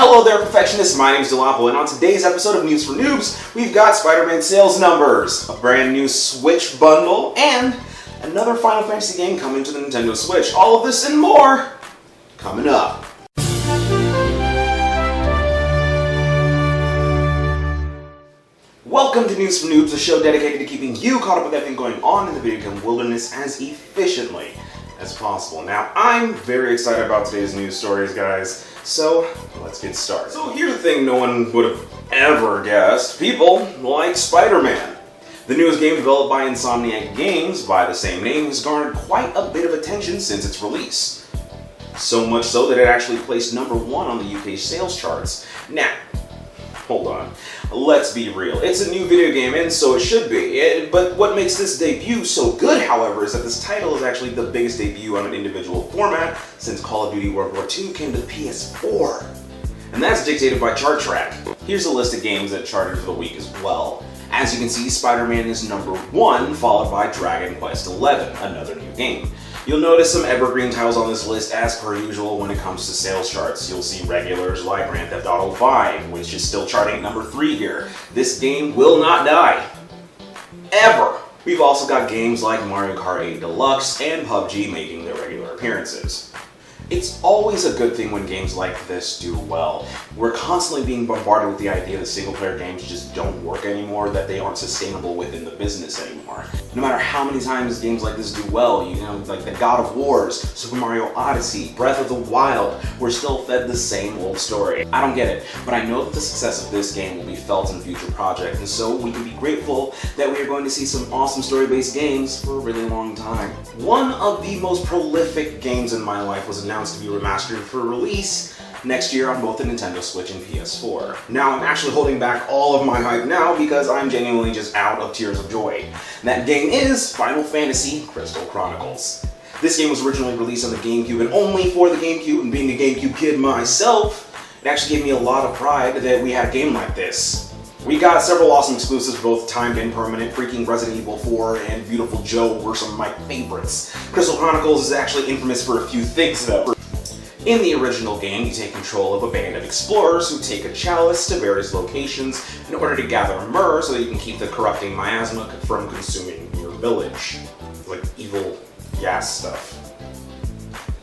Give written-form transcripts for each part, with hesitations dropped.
Hello there, perfectionists. My name is Delapo, and on today's episode of News for Noobs, we've got Spider-Man sales numbers, a brand new Switch bundle, and another Final Fantasy game coming to the Nintendo Switch. All of this and more coming up. Welcome to News for Noobs, a show dedicated to keeping you caught up with everything going on in the video game wilderness as efficiently as possible. Now, I'm very excited about today's news stories, guys, so let's get started. So here's the thing no one would have ever guessed. People like Spider-Man. The newest game developed by Insomniac Games by the same name has garnered quite a bit of attention since its release. So much so that it actually placed #1 on the UK sales charts. Now, hold on. Let's be real. It's a new video game, and so it should be. But what makes this debut so good, however, is that this title is actually the biggest debut on an individual format since Call of Duty World War II came to the PS4. And that's dictated by Chart Track. Here's a list of games that charted for the week as well. As you can see, Spider-Man is #1, followed by Dragon Quest XI, another new game. You'll notice some evergreen titles on this list as per usual when it comes to sales charts. You'll see regulars like Grand Theft Auto V, which is still charting at #3 here. This game will not die. Ever. We've also got games like Mario Kart 8 Deluxe and PUBG making their regular appearances. It's always a good thing when games like this do well. We're constantly being bombarded with the idea that single-player games just don't work anymore, that they aren't sustainable within the business anymore. No matter how many times games like this do well, you know, like the God of Wars, Super Mario Odyssey, Breath of the Wild, we're still fed the same old story. I don't get it, but I know that the success of this game will be felt in future projects, and so we can be grateful that we are going to see some awesome story-based games for a really long time. One of the most prolific games in my life was announced to be remastered for release next year on both the Nintendo Switch and PS4. Now, I'm actually holding back all of my hype now because I'm genuinely just out of tears of joy. And that game is Final Fantasy Crystal Chronicles. This game was originally released on the GameCube and only for the GameCube, and being a GameCube kid myself, it actually gave me a lot of pride that we had a game like this. We got several awesome exclusives, both timed and permanent. Freaking Resident Evil 4 and Beautiful Joe were some of my favorites. Crystal Chronicles is actually infamous for a few things though. In the original game, you take control of a band of explorers who take a chalice to various locations in order to gather myrrh so that you can keep the corrupting miasma from consuming your village. Like evil gas stuff.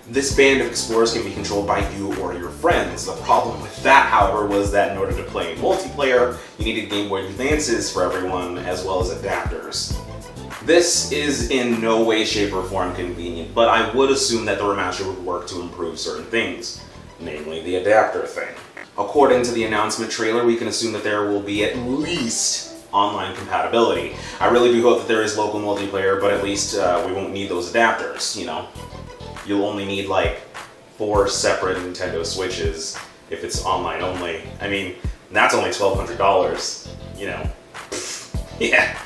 This band of explorers can be controlled by you or your friends. The problem with that, however, was that in order to play multiplayer, you needed Game Boy Advances for everyone, as well as adapters. This is in no way, shape, or form convenient, but I would assume that the remaster would work to improve certain things, namely the adapter thing. According to the announcement trailer, we can assume that there will be at least online compatibility. I really do hope that there is local multiplayer, but at least we won't need those adapters, you know? You'll only need like 4 separate Nintendo Switches if it's online only. I mean, that's only $1,200, you know? Yeah.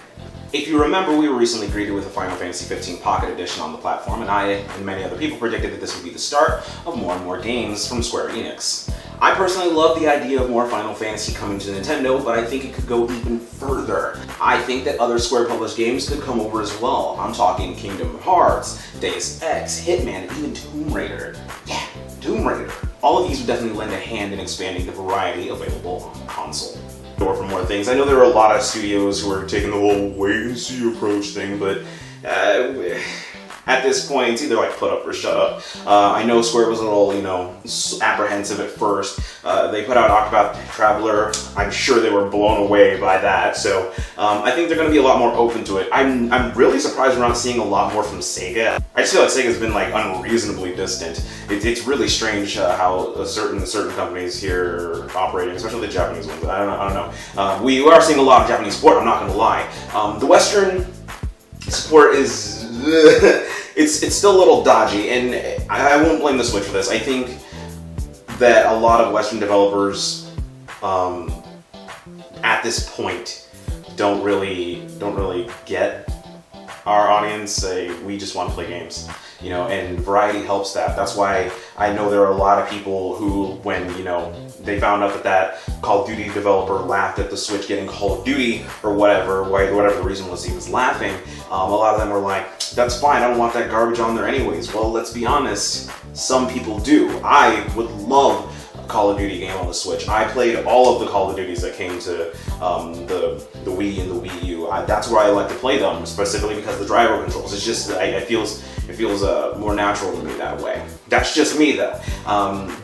If you remember, we were recently greeted with a Final Fantasy 15 Pocket Edition on the platform, and I and many other people predicted that this would be the start of more and more games from Square Enix. I personally love the idea of more Final Fantasy coming to Nintendo, but I think it could go even further. I think that other Square published games could come over as well. I'm talking Kingdom Hearts, Deus Ex, Hitman, and even Tomb Raider. Yeah, Tomb Raider. All of these would definitely lend a hand in expanding the variety available on the console. Or for more things. I know there are a lot of studios who are taking the whole wait-and-see approach thing, but at this point, it's either like put up or shut up. I know Square was a little, you know, apprehensive at first. They put out Octopath Traveler. I'm sure they were blown away by that, so I think they're going to be a lot more open to it. I'm really surprised we're not seeing a lot more from Sega. I just feel like Sega's been like unreasonably distant. It's really strange how certain companies here are operating, especially the Japanese ones. I don't know. We are seeing a lot of Japanese support, I'm not going to lie. The Western support is it's still a little dodgy, and I won't blame the Switch for this. I think that a lot of Western developers at this point don't really get our audience. We just want to play games, you know, and variety helps that. That's why I know there are a lot of people who, when, you know, they found out that Call of Duty developer laughed at the Switch getting Call of Duty or whatever the reason was he was laughing, a lot of them were like, that's fine, I don't want that garbage on there anyways. Well, let's be honest, some people do. I would love Call of Duty game on the Switch. I played all of the Call of Duties that came to the Wii and the Wii U. That's where I like to play them, specifically because the driver controls. It's just, it feels more natural to me that way. That's just me though.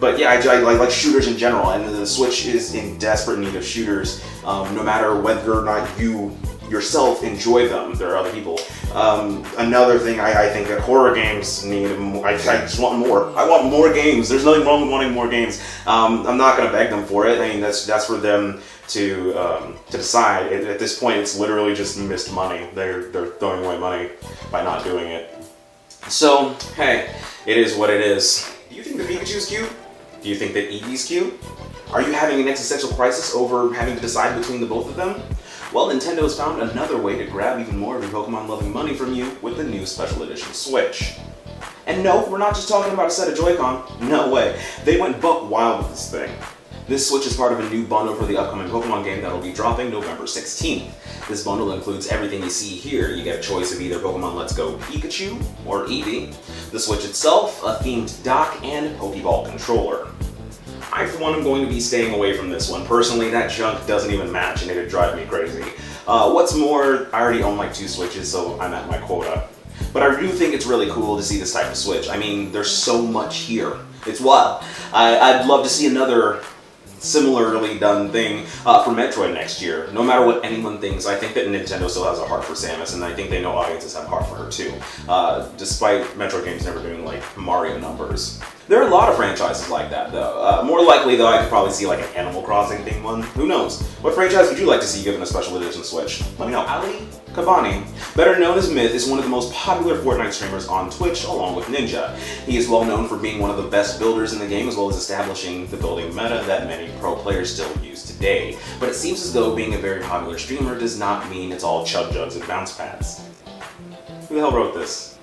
But yeah, I like shooters in general, and the Switch is in desperate need of shooters, no matter whether or not you yourself enjoy them. There are other people. Another thing I think that horror games need, I just want more. I want more games. There's nothing wrong with wanting more games. I'm not going to beg them for it. I mean, that's for them to decide. At this point, it's literally just missed money. They're throwing away money by not doing it. So, hey, it is what it is. Do you think the Pikachu's cute? Do you think that Eevee's cute? Are you having an existential crisis over having to decide between the both of them? Well, Nintendo has found another way to grab even more of your Pokemon-loving money from you with the new Special Edition Switch. And no, we're not just talking about a set of Joy-Con. No way. They went buck wild with this thing. This Switch is part of a new bundle for the upcoming Pokemon game that will be dropping November 16th. This bundle includes everything you see here. You get a choice of either Pokemon Let's Go Pikachu or Eevee, the Switch itself, a themed dock, and Pokeball controller. I, for one, am going to be staying away from this one. Personally, that junk doesn't even match and it'd drive me crazy. What's more, I already own like 2 Switches, so I'm at my quota. But I do think it's really cool to see this type of Switch. I mean, there's so much here. It's wild. I'd love to see another similarly done thing for Metroid next year. No matter what anyone thinks, I think that Nintendo still has a heart for Samus, and I think they know audiences have a heart for her too. Despite Metroid games never doing like Mario numbers. There are a lot of franchises like that though. More likely though, I could probably see like an Animal Crossing themed one. Who knows? What franchise would you like to see given a special edition Switch? Let me know. Ali Kabani, better known as Myth, is one of the most popular Fortnite streamers on Twitch along with Ninja. He is well known for being one of the best builders in the game as well as establishing the building meta that many pro players still use today. But it seems as though being a very popular streamer does not mean it's all chug jugs and bounce pads. Who the hell wrote this?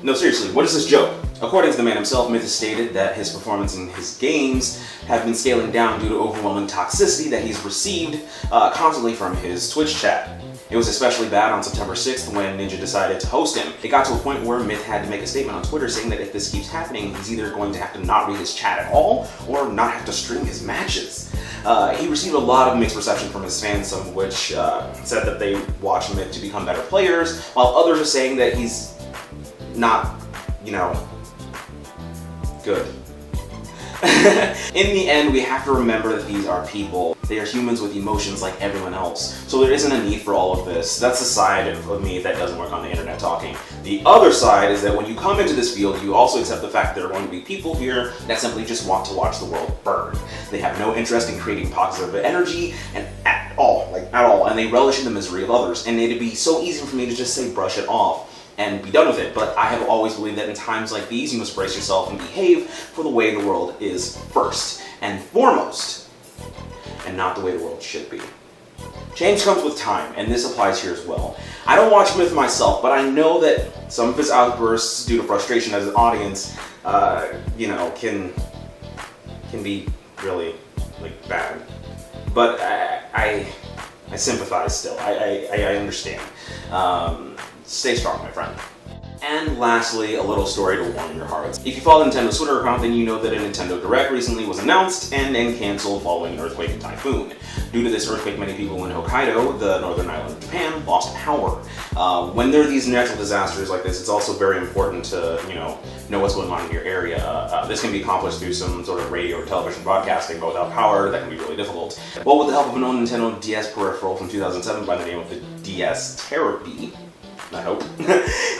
No, seriously, what is this joke? According to the man himself, Myth has stated that his performance in his games have been scaling down due to overwhelming toxicity that he's received constantly from his Twitch chat. It was especially bad on September 6th when Ninja decided to host him. It got to a point where Myth had to make a statement on Twitter saying that if this keeps happening, he's either going to have to not read his chat at all or not have to stream his matches. He received a lot of mixed reception from his fans, some of which said that they watch Myth to become better players, while others are saying that he's not, good. In the end, we have to remember that these are people. They are humans with emotions like everyone else. So there isn't a need for all of this. That's the side of me that doesn't work on the internet talking. The other side is that when you come into this field, you also accept the fact that there are going to be people here that simply just want to watch the world burn. They have no interest in creating positive energy and at all, and they relish in the misery of others. And it'd be so easy for me to just say brush it off and be done with it, but I have always believed that in times like these, you must brace yourself and behave for the way the world is first and foremost, and not the way the world should be. Change comes with time, and this applies here as well. I don't watch Myth myself, but I know that some of his outbursts due to frustration as an audience, can be really, bad. But I sympathize still. I understand. Stay strong, my friend. And lastly, a little story to warm your hearts. If you follow Nintendo's Twitter account, then you know that a Nintendo Direct recently was announced and then canceled following an earthquake and typhoon. Due to this earthquake, many people in Hokkaido, the northern island of Japan, lost power. When there are these natural disasters like this, it's also very important to, know what's going on in your area. This can be accomplished through some sort of radio or television broadcasting, but without power, that can be really difficult. Well, with the help of an old Nintendo DS peripheral from 2007 by the name of the DS Therapy, I hope,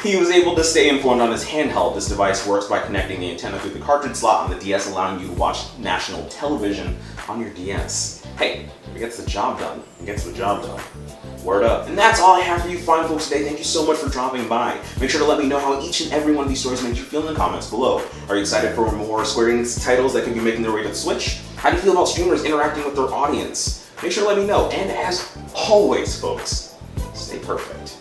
he was able to stay informed on his handheld. This device works by connecting the antenna through the cartridge slot on the DS, allowing you to watch national television on your DS. Hey, it gets the job done. It gets the job done. Word up. And that's all I have for you fine folks today. Thank you so much for dropping by. Make sure to let me know how each and every one of these stories made you feel in the comments below. Are you excited for more Square Enix titles that could be making their way to the Switch? How do you feel about streamers interacting with their audience? Make sure to let me know. And as always, folks, stay perfect.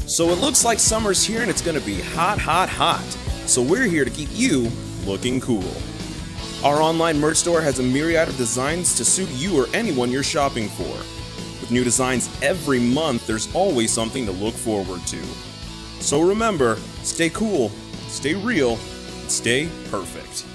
So it looks like summer's here and it's gonna be hot, hot, hot. So we're here to keep you looking cool. Our online merch store has a myriad of designs to suit you or anyone you're shopping for. With new designs every month, there's always something to look forward to. So remember, stay cool, stay real, and stay perfect.